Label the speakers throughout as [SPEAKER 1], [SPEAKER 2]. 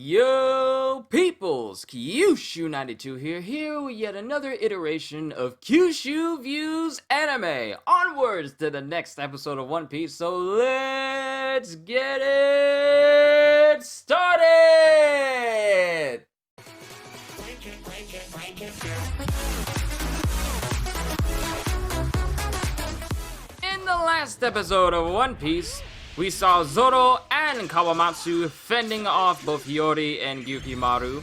[SPEAKER 1] Yo, peoples! Qushu92 here with yet another iteration of Qushu Views Anime. Onwards to the next episode of One Piece, so let's get it started! In the last episode of One Piece, we saw Zoro and Kawamatsu fending off both Hiyori and Gyukimaru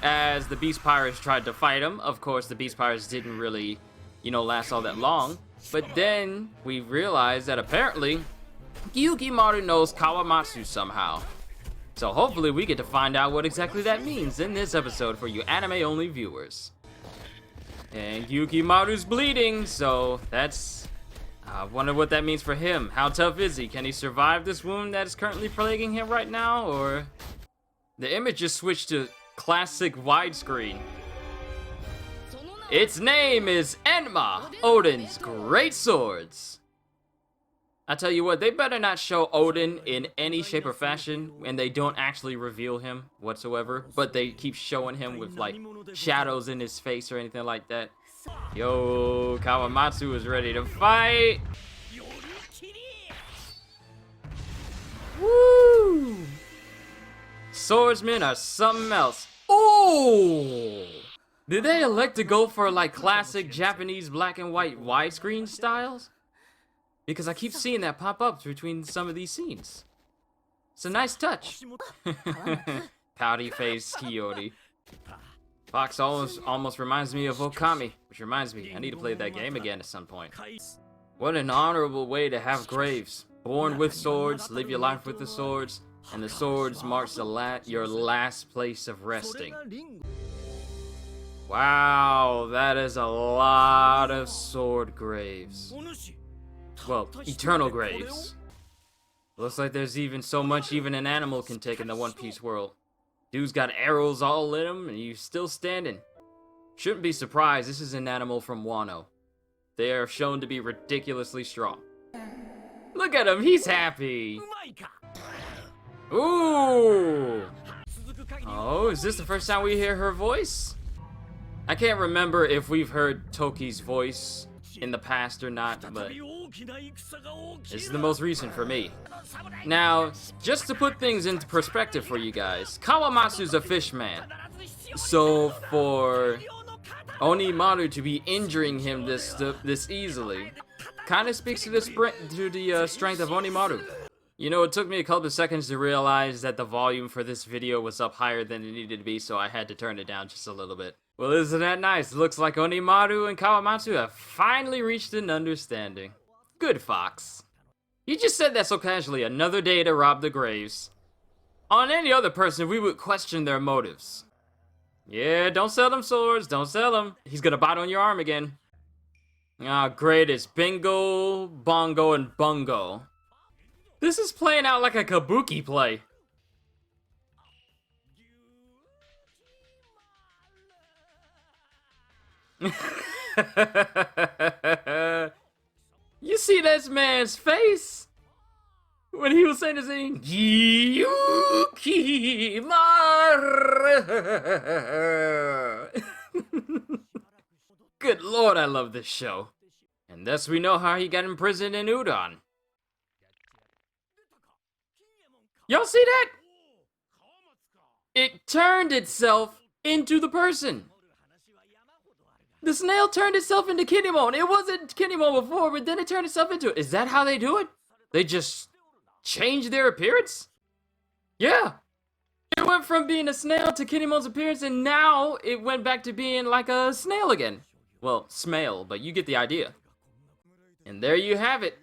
[SPEAKER 1] as the Beast Pirates tried to fight him. Of course, the Beast Pirates didn't really, last all that long. But then we realized that apparently Gyukimaru knows Kawamatsu somehow. So hopefully we get to find out what exactly that means in this episode for you anime-only viewers. And Gyukimaru's bleeding, so that's... I wonder what that means for him. How tough is he? Can he survive this wound that is currently plaguing him right now? Or... the image just switched to classic widescreen. Its name is Enma, Odin's Great Swords. I tell you what, they better not show Odin in any shape or fashion, and they don't actually reveal him whatsoever, but they keep showing him with, like, shadows in his face or anything like that. Yo, Kawamatsu is ready to fight. Woo! Swordsmen are something else. Ooh! Did they elect to go for like classic Japanese black and white widescreen styles? Because I keep seeing that pop up between some of these scenes. It's a nice touch. Pouty face Hiyori. Fox almost reminds me of Okami, which reminds me, I need to play that game again at some point. What an honorable way to have graves. Born with swords, live your life with the swords, and the swords marks your last place of resting. Wow, that is a lot of sword graves. Well, eternal graves. Looks like there's even so much even an animal can take in the One Piece world. Dude's got arrows all in him, and he's still standing. Shouldn't be surprised, this is an animal from Wano. They are shown to be ridiculously strong. Look at him, he's happy! Ooh! Oh, is this the first time we hear her voice? I can't remember if we've heard Toki's voice in the past or not, but this is the most recent for me. Now, just to put things into perspective for you guys, Kawamatsu's a fish man. So for Onimaru to be injuring him this easily kind of speaks to the strength of Onimaru. You know, it took me a couple of seconds to realize that the volume for this video was up higher than it needed to be, so I had to turn it down just a little bit. Well, isn't that nice? Looks like Onimaru and Kawamatsu have finally reached an understanding. Good, Fox. You just said that so casually, another day to rob the graves. On any other person, we would question their motives. Yeah, don't sell them swords, don't sell them. He's gonna bite on your arm again. Ah, great, it's Bingo, Bongo, and Bungo. This is playing out like a kabuki play. You see this man's face? When he was saying his name, Gyukimaru. Good lord, I love this show. And thus we know how he got imprisoned in Udon. Y'all see that? It turned itself into the person. The snail turned itself into Kinemon. It wasn't Kinemon before, but then it turned itself into it. Is that how they do it? They just change their appearance? Yeah. It went from being a snail to Kinemon's appearance, and now it went back to being like a snail again. Well, smail, but you get the idea. And there you have it.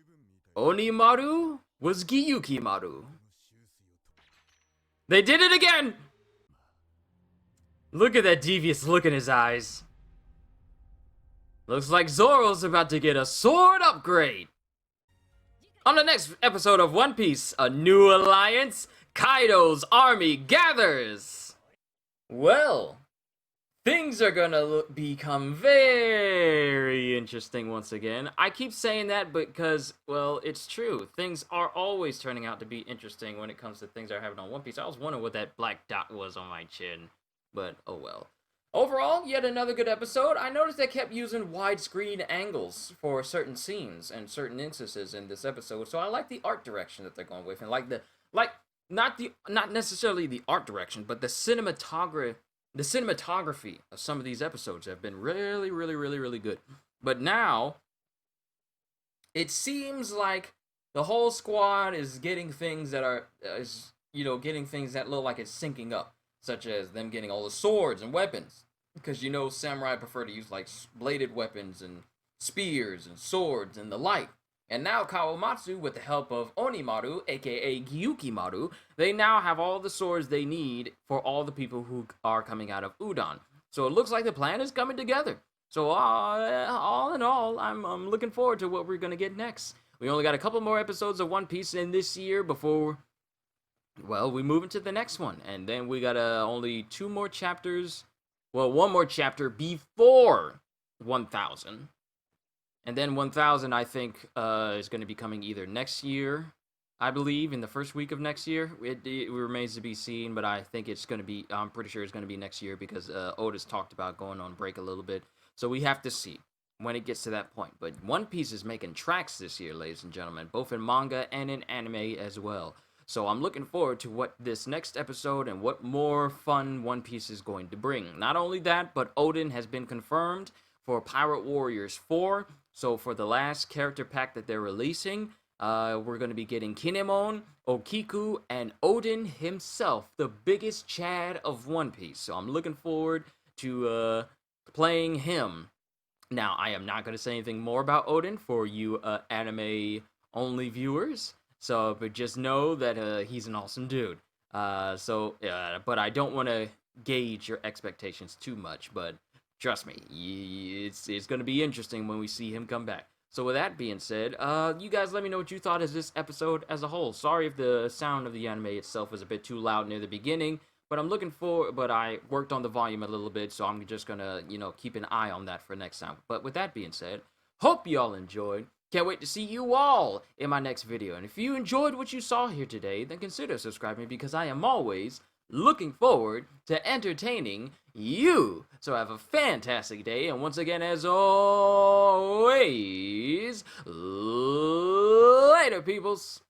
[SPEAKER 1] Onimaru was Gyukimaru. They did it again! Look at that devious look in his eyes. Looks like Zoro's about to get a sword upgrade. On the next episode of One Piece, a new alliance, Kaido's army gathers. Well, things are gonna become very interesting once again. I keep saying that because, well, it's true. Things are always turning out to be interesting when it comes to things that are happening on One Piece. I was wondering what that black dot was on my chin, but oh well. Overall, yet another good episode. I noticed they kept using widescreen angles for certain scenes and certain instances in this episode, so I like the art direction that they're going with, and like not necessarily the art direction, but the cinematography of some of these episodes have been really, really, really, really good. But now, it seems like the whole squad is getting things that are, getting things that look like it's syncing up, such as them getting all the swords and weapons. Because samurai prefer to use like bladed weapons and spears and swords and the like. And now Kawamatsu, with the help of Onimaru, aka Gyukimaru, they now have all the swords they need for all the people who are coming out of Udon. So it looks like the plan is coming together. So all in all, I'm looking forward to what we're gonna get next. We only got a couple more episodes of One Piece in this year before, well, we move into the next one, and then we got only 2 more chapters. Well, 1 more chapter before 1000. And then 1000, I think, is going to be coming either next year, I believe, in the first week of next year. It remains to be seen, but I think it's going to be, I'm pretty sure it's going to be next year because Otis talked about going on break a little bit. So we have to see when it gets to that point. But One Piece is making tracks this year, ladies and gentlemen, both in manga and in anime as well. So I'm looking forward to what this next episode and what more fun One Piece is going to bring. Not only that, but Odin has been confirmed for Pirate Warriors 4. So for the last character pack that they're releasing, we're going to be getting Kinemon, Okiku, and Odin himself, the biggest Chad of One Piece. So I'm looking forward to playing him. Now, I am not going to say anything more about Odin for you anime-only viewers. So, but just know that he's an awesome dude. But I don't want to gauge your expectations too much, but trust me, it's going to be interesting when we see him come back. So with that being said, you guys let me know what you thought of this episode as a whole. Sorry if the sound of the anime itself was a bit too loud near the beginning, but I worked on the volume a little bit, so I'm just going to, keep an eye on that for next time. But with that being said, hope y'all enjoyed. Can't wait to see you all in my next video. And if you enjoyed what you saw here today, then consider subscribing because I am always looking forward to entertaining you. So have a fantastic day, and once again, as always, later, peoples.